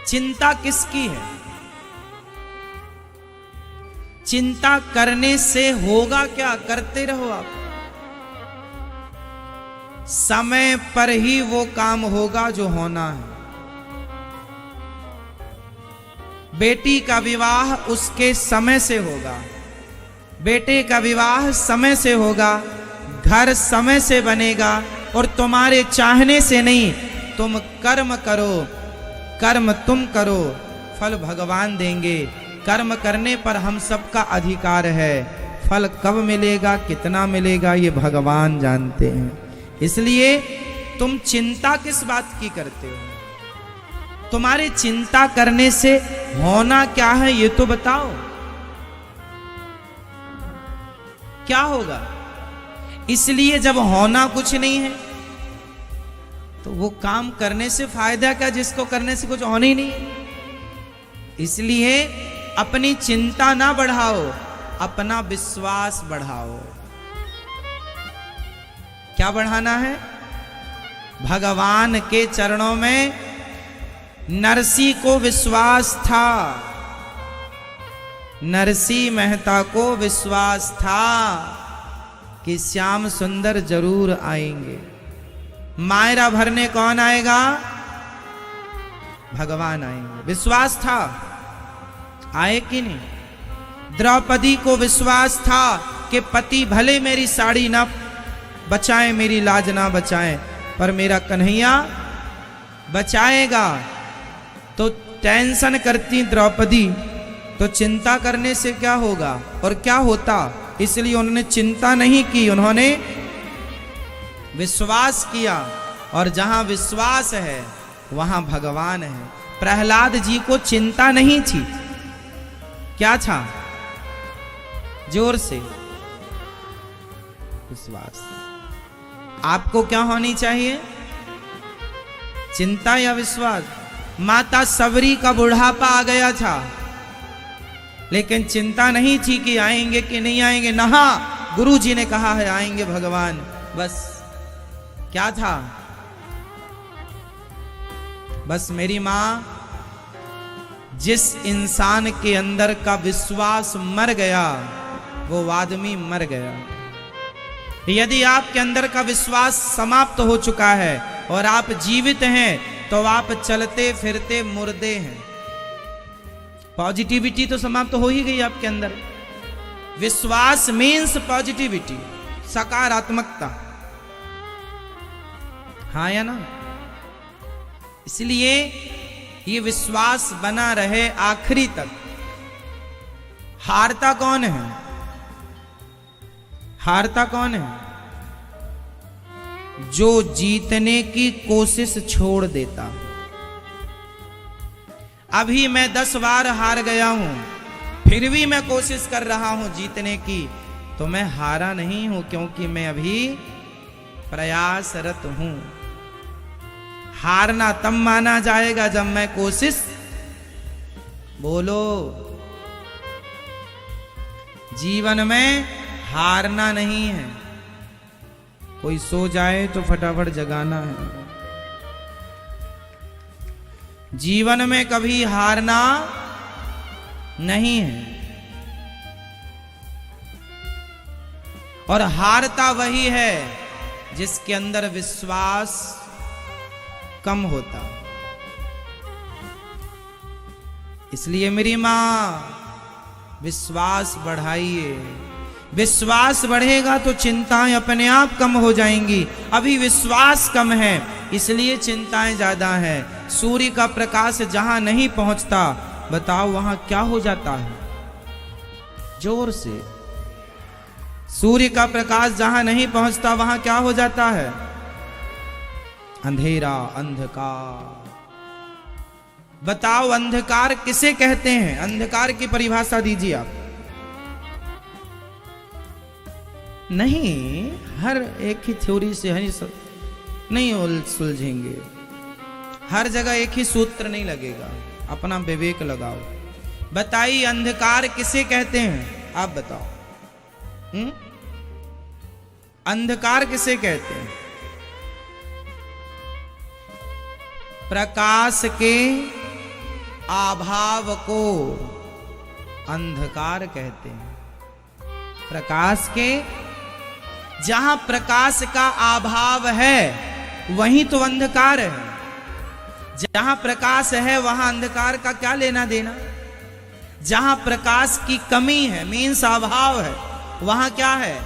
चिंता किसकी है? चिंता करने से होगा क्या? करते रहो आप। समय पर ही वो काम होगा जो होना है। बेटी का विवाह उसके समय से होगा, बेटे का विवाह समय से होगा, घर समय से बनेगा, और तुम्हारे चाहने से नहीं। तुम कर्म करो, कर्म तुम करो, फल भगवान देंगे। कर्म करने पर हम सबका अधिकार है। फल कब मिलेगा, कितना मिलेगा, ये भगवान जानते हैं। इसलिए तुम चिंता किस बात की करते हो? तुम्हारे चिंता करने से होना क्या है ये तो बताओ। क्या होगा? इसलिए जब होना कुछ नहीं है तो वो काम करने से फायदा क्या, जिसको करने से कुछ होना ही नहीं है। इसलिए अपनी चिंता ना बढ़ाओ, अपना विश्वास बढ़ाओ। क्या बढ़ाना है? भगवान के चरणों में नरसी को विश्वास था, नरसी मेहता को विश्वास था कि श्याम सुंदर जरूर आएंगे। मायरा भरने कौन आएगा? भगवान आएंगे। विश्वास था, आए कि नहीं? द्रौपदी को विश्वास था कि पति भले मेरी साड़ी ना बचाए, मेरी लाज ना बचाए, पर मेरा कन्हैया बचाएगा। तो टेंशन करती द्रौपदी, तो चिंता करने से क्या होगा और क्या होता? इसलिए उन्होंने चिंता नहीं की, उन्होंने विश्वास किया। और जहां विश्वास है वहां भगवान है। प्रहलाद जी को चिंता नहीं थी, क्या था? जोर से विश्वास। आपको क्या होनी चाहिए? चिंता या विश्वास? माता सबरी का बुढ़ापा आ गया था, लेकिन चिंता नहीं थी कि आएंगे कि नहीं आएंगे। नहा, गुरु जी ने कहा है आएंगे भगवान। बस क्या था? बस मेरी मां, जिस इंसान के अंदर का विश्वास मर गया वो आदमी मर गया। यदि आपके अंदर का विश्वास समाप्त हो चुका है और आप जीवित हैं तो आप चलते फिरते मुर्दे हैं। पॉजिटिविटी तो समाप्त हो ही गई आपके अंदर। विश्वास मीन्स पॉजिटिविटी, सकारात्मकता। हाँ या ना? इसलिए ये विश्वास बना रहे आखिरी तक। हारता कौन है? हारता कौन है? जो जीतने की कोशिश छोड़ देता। अभी मैं 10 बार हार गया हूं, फिर भी मैं कोशिश कर रहा हूं जीतने की, तो मैं हारा नहीं हूं, क्योंकि मैं अभी प्रयासरत हूं। हारना तब माना जाएगा जब मैं कोशिश, बोलो, जीवन में हारना नहीं है। कोई सो जाए तो फटाफट जगाना है। जीवन में कभी हारना नहीं है। और हारता वही है जिसके अंदर विश्वास कम होता। इसलिए मेरी मां, विश्वास बढ़ाइए। विश्वास बढ़ेगा तो चिंताएं अपने आप कम हो जाएंगी। अभी विश्वास कम है इसलिए चिंताएं ज्यादा हैं। सूर्य का प्रकाश जहां नहीं पहुंचता, बताओ वहां क्या हो जाता है? जोर से। सूर्य का प्रकाश जहां नहीं पहुंचता वहां क्या हो जाता है? अंधेरा, अंधकार। बताओ अंधकार किसे कहते हैं? अंधकार की परिभाषा दीजिए आप। नहीं, हर एक ही थ्योरी से नहीं सुलझेंगे। हर जगह एक ही सूत्र नहीं लगेगा, अपना विवेक लगाओ। बताइए अंधकार किसे कहते हैं? आप बताओ। अंधकार किसे कहते हैं? प्रकाश के अभाव को अंधकार कहते हैं। प्रकाश के जहां प्रकाश का अभाव है वहीं तो अंधकार है। जहां प्रकाश है वहां अंधकार का क्या लेना देना। जहां प्रकाश की कमी है मीन्स अभाव है, वहां क्या है,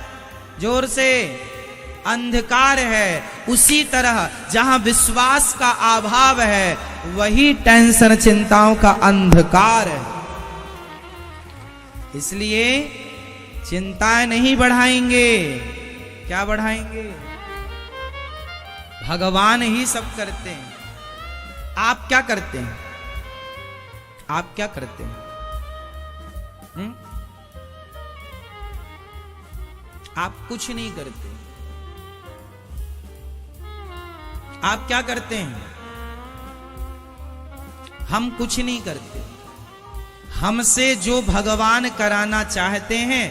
जोर से, अंधकार है। उसी तरह जहां विश्वास का अभाव है वही टेंशन चिंताओं का अंधकार है। इसलिए चिंताएं नहीं बढ़ाएंगे, क्या बढ़ाएंगे, भगवान ही सब करते हैं। आप क्या करते हैं, आप क्या करते हैं? आप कुछ नहीं करते। आप क्या करते हैं? हम कुछ नहीं करते। हमसे जो भगवान कराना चाहते हैं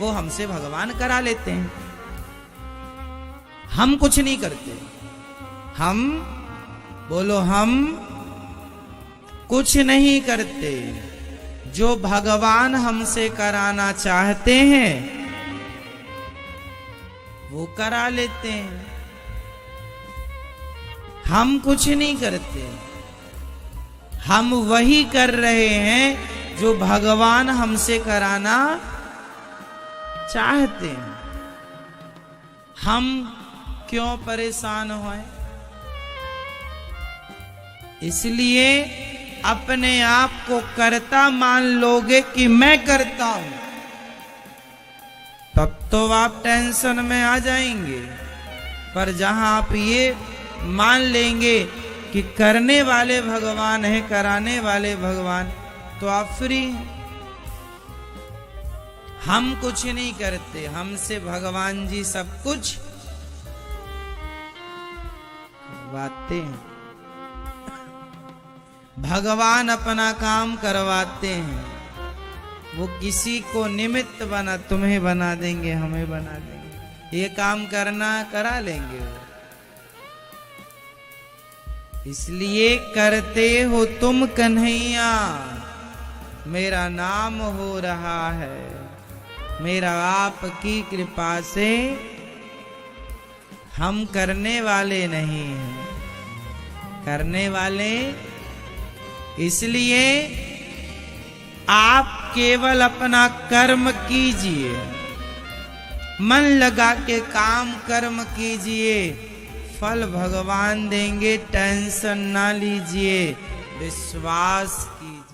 वो हमसे भगवान करा लेते हैं। हम कुछ नहीं करते। हम बोलो, हम कुछ नहीं करते। जो भगवान हमसे कराना चाहते हैं वो करा लेते हैं। हम कुछ नहीं करते। हम वही कर रहे हैं जो भगवान हमसे कराना चाहते हैं। हम क्यों परेशान हों? इसलिए अपने आप को कर्ता मान लोगे कि मैं करता हूं, तब तो आप टेंशन में आ जाएंगे। पर जहां आप ये मान लेंगे कि करने वाले भगवान है, कराने वाले भगवान, तो आप फ्री हैं। हम कुछ नहीं करते, हमसे भगवान जी सब कुछ करवाते हैं। भगवान अपना काम करवाते हैं। वो किसी को निमित्त बना, तुम्हें बना देंगे, हमें बना देंगे, ये काम करना करा लेंगे वो। इसलिए करते हो तुम कन्हैया, मेरा नाम हो रहा है, मेरा आपकी कृपा से। हम करने वाले नहीं हैं, करने वाले। इसलिए आप केवल अपना कर्म कीजिए, मन लगा के काम कर्म कीजिए, फल भगवान देंगे, टेंशन ना लीजिए, विश्वास कीजिए।